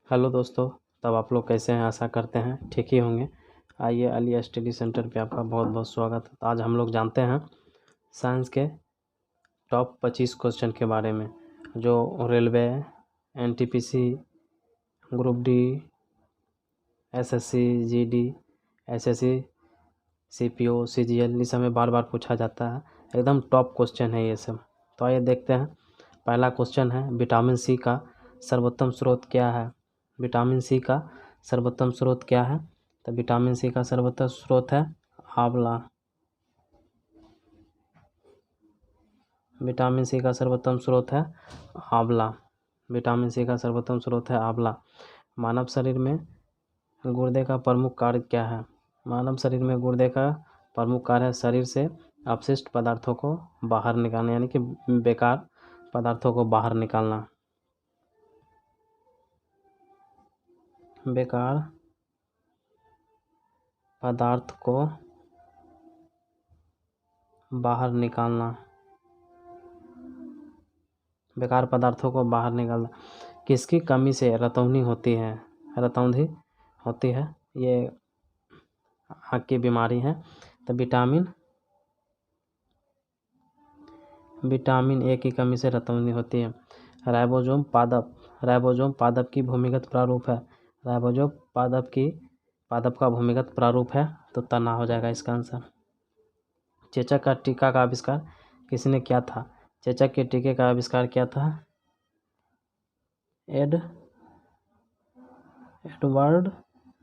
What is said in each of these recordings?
Hello दोस्तों। तब आप लोग कैसे हैं? आशा करते हैं ठीक ही होंगे। आइए अली स्टडी सेंटर पे आपका बहुत बहुत स्वागत है। आज हम लोग जानते हैं साइंस के टॉप 25 क्वेश्चन के बारे में, जो railway, NTPC, group D, SSC, GD, SSC, CPO, CGL, इस समय बार बार पूछा जाता है। एकदम टॉप क्वेश्चन है ये सब। तो आइए देखते हैं। पहला क्वेश्चन है, विटामिन सी का सर्वोत्तम स्रोत क्या है? विटामिन सी का सर्वोत्तम स्रोत क्या है? तो विटामिन सी का सर्वोत्तम स्रोत है आंवला। विटामिन सी का सर्वोत्तम स्रोत है आंवला। विटामिन सी का सर्वोत्तम स्रोत है आंवला। मानव शरीर में गुर्दे का प्रमुख कार्य क्या है? मानव शरीर में गुर्दे का प्रमुख कार्य है शरीर से अपशिष्ट पदार्थों को बाहर निकालना, यानी कि बेकार पदार्थों को बाहर निकालना। बेकार पदार्थ को बाहर निकालना। बेकार पदार्थों को बाहर निकालना। किसकी कमी से रतौंधी होती है? रतौंधी होती है, ये आँख की बीमारी है। तो विटामिन ए की कमी से रतौंधी होती है। राइबोसोम पादप की भूमिगत प्रारूप है। राइबोसोम पादप का भूमिगत प्रारूप है, तो तना हो जाएगा इसका आंसर। चेचक का टीका का आविष्कार किसने किया था? चेचक के टीके का आविष्कार किया था एडवर्ड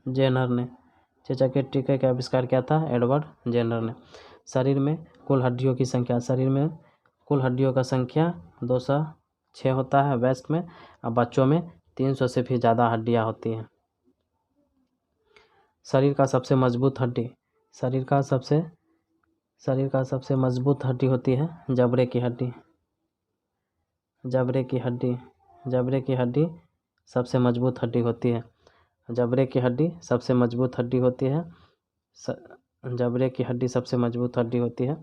जेनर ने। चेचक के टीके का आविष्कार किया था एडवर्ड जेनर ने। शरीर में कुल हड्डियों की संख्या, शरीर में कुल हड्डियों का संख्या 206 होता है वयस्क में, और बच्चों में 300 से भी ज़्यादा हड्डियाँ होती हैं। शरीर का सबसे मजबूत हड्डी, शरीर का सबसे मजबूत हड्डी होती है जबड़े की हड्डी। जबड़े की हड्डी सबसे मजबूत हड्डी होती है। जबड़े की हड्डी सबसे मजबूत हड्डी होती है। जबड़े की हड्डी सबसे मजबूत हड्डी होती है।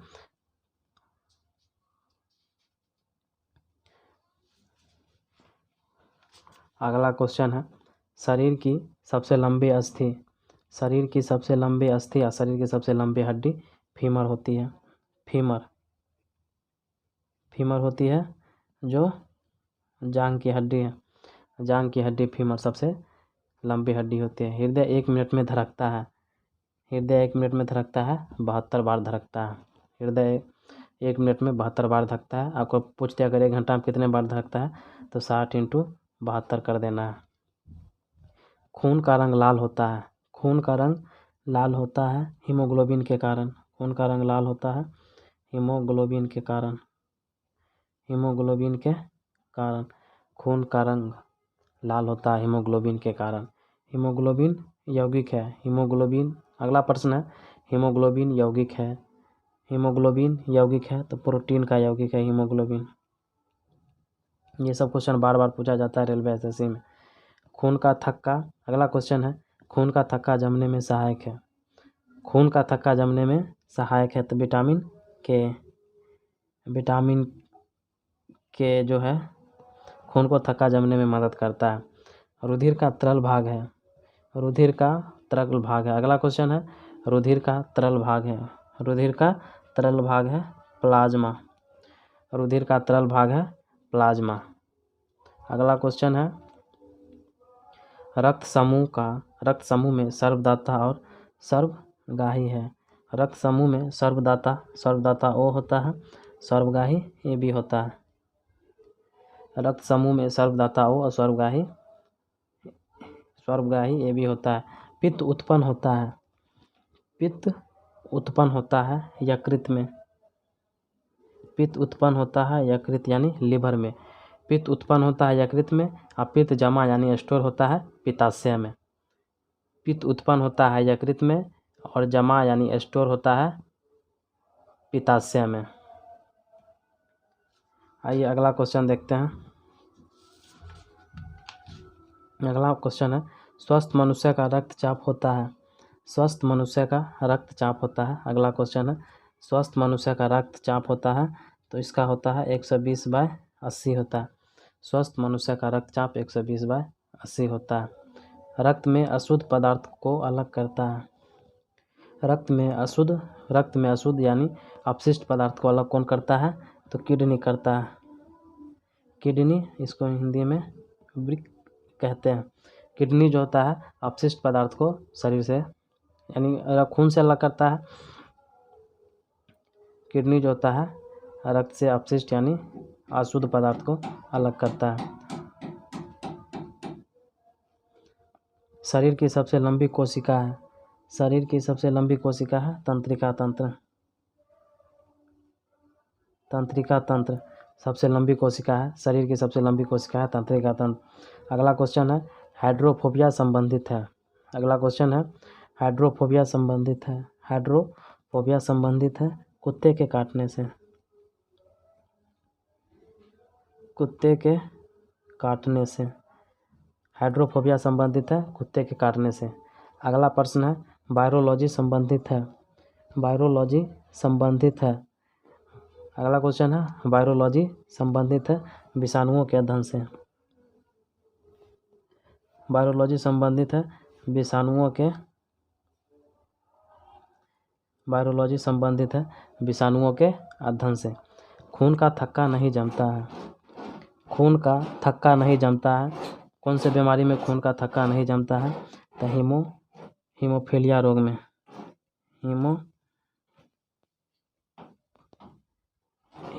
अगला क्वेश्चन है, शरीर की सबसे लंबी अस्थि या शरीर की सबसे लंबी हड्डी फीमर होती है। फीमर होती है, जो जांघ की हड्डी है। जांघ की हड्डी फीमर सबसे लंबी हड्डी होती है। हृदय 1 मिनट में धड़कता है। 72 बार धड़कता है। हृदय 1 मिनट में 72 बार धड़कता है। आपको पूछते अगर 1 घंटा में कितने बार धड़कता है, तो 60 × 72 कर देना है। खून का रंग लाल होता है हीमोग्लोबिन के कारण। खून का रंग लाल होता है हीमोग्लोबिन के कारण। खून का रंग लाल होता है हीमोग्लोबिन के कारण। हीमोग्लोबिन यौगिक है। अगला प्रश्न है, हीमोग्लोबिन यौगिक है तो प्रोटीन का यौगिक है हीमोग्लोबिन। ये सब क्वेश्चन बार बार पूछा जाता है रेलवे एसएससी में। अगला क्वेश्चन है, खून का थक्का जमने में सहायक है। तो विटामिन के जो है खून को थक्का जमने में मदद करता है। रुधिर का तरल भाग है। अगला क्वेश्चन है, रुधिर का तरल भाग है प्लाज्मा। अगला क्वेश्चन है, रक्त समूह में सर्वदाता और सर्वगाही है। रक्त समूह में सर्वदाता O होता है, सर्वगाही A भी होता है। रक्त समूह में सर्वदाता O और सर्वगाही A भी होता है। पित्त उत्पन्न होता है यकृत यानी लीवर में। पित्त उत्पन्न होता है यकृत में, और पित्त जमा यानी स्टोर होता है पित्ताशय में। पित्त उत्पन्न होता है यकृत में और जमा यानी स्टोर होता है पित्ताशय में। आइए अगला क्वेश्चन देखते हैं। अगला क्वेश्चन है, स्वस्थ मनुष्य का रक्तचाप होता है। अगला क्वेश्चन है, स्वस्थ मनुष्य का रक्तचाप होता है, तो इसका होता है 120/80 होता है। स्वस्थ मनुष्य का रक्तचाप 120/80 80 होता है। रक्त में अशुद्ध पदार्थ को अलग करता है। रक्त में अशुद्ध यानी अपशिष्ट पदार्थ को अलग कौन करता है? तो किडनी करता है। किडनी, इसको हिंदी में वृक्क कहते हैं। किडनी जो होता है अपशिष्ट पदार्थ को शरीर से यानी खून से अलग करता है। किडनी जो होता है रक्त से अपशिष्ट यानी अशुद्ध पदार्थ को अलग करता है। शरीर की सबसे लंबी कोशिका है। शरीर की सबसे लंबी कोशिका है तंत्रिका तंत्र। तंत्रिका तंत्र सबसे लंबी कोशिका है। शरीर की सबसे लंबी कोशिका है तंत्रिका तंत्र। अगला क्वेश्चन है हाइड्रोफोबिया संबंधित है। अगला क्वेश्चन है हाइड्रोफोबिया संबंधित है। हाइड्रोफोबिया संबंधित है कुत्ते के काटने से। कुत्ते के काटने से हाइड्रोफोबिया संबंधित है कुत्ते के काटने से। अगला प्रश्न है वायरोलॉजी संबंधित है। वायरोलॉजी संबंधित है। अगला क्वेश्चन है वायरोलॉजी संबंधित है विषाणुओं के अध्ययन से। वायरोलॉजी संबंधित है विषाणुओं के वायरोलॉजी संबंधित है विषाणुओं के अध्ययन से। खून का थक्का नहीं जमता है। खून का थक्का नहीं जमता है कौन से बीमारी में खून का थक्का नहीं जमता है? तो हीमोफीलिया रोग में।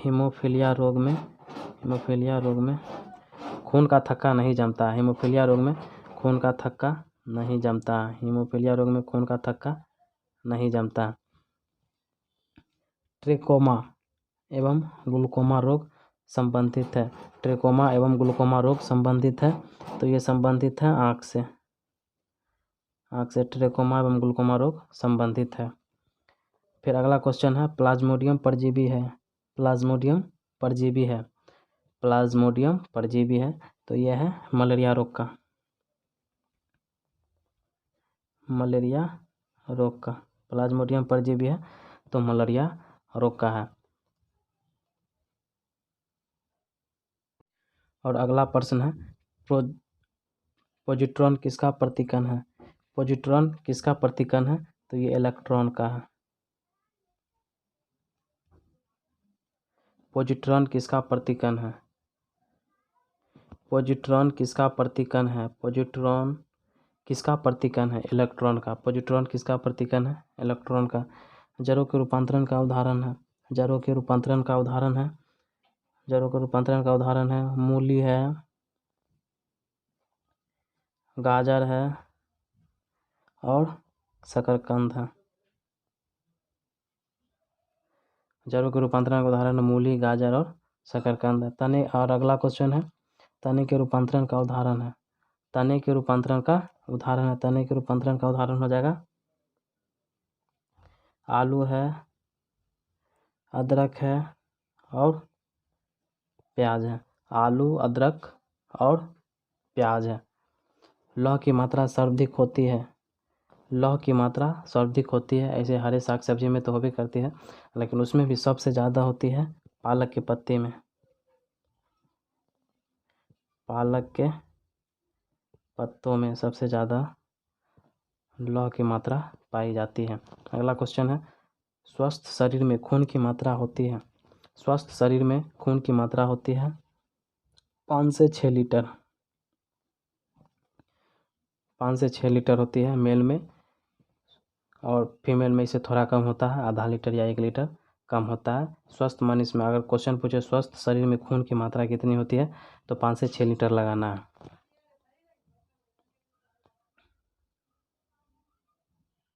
हीमोफीलिया रोग में खून का थक्का नहीं जमता है। हीमोफीलिया रोग में खून का थक्का नहीं जमता है। हीमोफीलिया रोग में खून का थक्का नहीं जमता है। ट्रेकोमा एवं ग्लूकोमा रोग संबंधित है। ट्रेकोमा एवं ग्लूकोमा रोग संबंधित है तो ये संबंधित है आँख से। आँख से ट्रेकोमा एवं ग्लूकोमा रोग संबंधित है। फिर अगला क्वेश्चन है प्लाज्मोडियम परजीवी है। प्लाज्मोडियम परजीवी है। प्लाज्मोडियम परजीवी है तो यह है मलेरिया रोग का। मलेरिया रोग का प्लाज्मोडियम परजीवी है तो मलेरिया रोग का है। और अगला प्रश्न है पॉजिट्रॉन किसका प्रतीकन है? पॉजिट्रॉन किसका प्रतीकन है? तो ये इलेक्ट्रॉन का है। पॉजिट्रॉन किसका प्रतीकन है? पॉजिट्रॉन किसका प्रतीकन है? पॉजिट्रॉन किसका प्रतीकन है? इलेक्ट्रॉन का। पॉजिट्रॉन किसका प्रतीकन है? इलेक्ट्रॉन का। जड़ों के रूपांतरण का उदाहरण है। जड़ों के रूपांतरण का उदाहरण है। जड़ों के रूपांतरण का उदाहरण है मूली है, गाजर है और शकरकंद है। जड़ों के रूपांतरण का उदाहरण मूली, गाजर और शकरकंद है। तने और अगला क्वेश्चन है तने के रूपांतरण का उदाहरण है। तने के रूपांतरण का उदाहरण है। तने के रूपांतरण का उदाहरण हो जाएगा आलू है, अदरक है और प्याज है। आलू, अदरक और प्याज है। लौह की मात्रा सर्वाधिक होती है। लौह की मात्रा सर्वाधिक होती है ऐसे हरे साग सब्जी में तो होती करती है लेकिन उसमें भी सबसे ज़्यादा होती है पालक के पत्ते में। पालक के पत्तों में सबसे ज़्यादा लौह की मात्रा पाई जाती है। अगला क्वेश्चन है स्वस्थ शरीर में खून की मात्रा होती है। स्वस्थ शरीर में खून की मात्रा होती है 5 से 6 लीटर। 5 से 6 लीटर होती है मेल में और फीमेल में इसे थोड़ा कम होता है, आधा लीटर या 1 लीटर कम होता है। स्वस्थ मनुष्य में अगर क्वेश्चन पूछे स्वस्थ शरीर में खून की मात्रा कितनी होती है तो 5 से 6 लीटर लगाना है।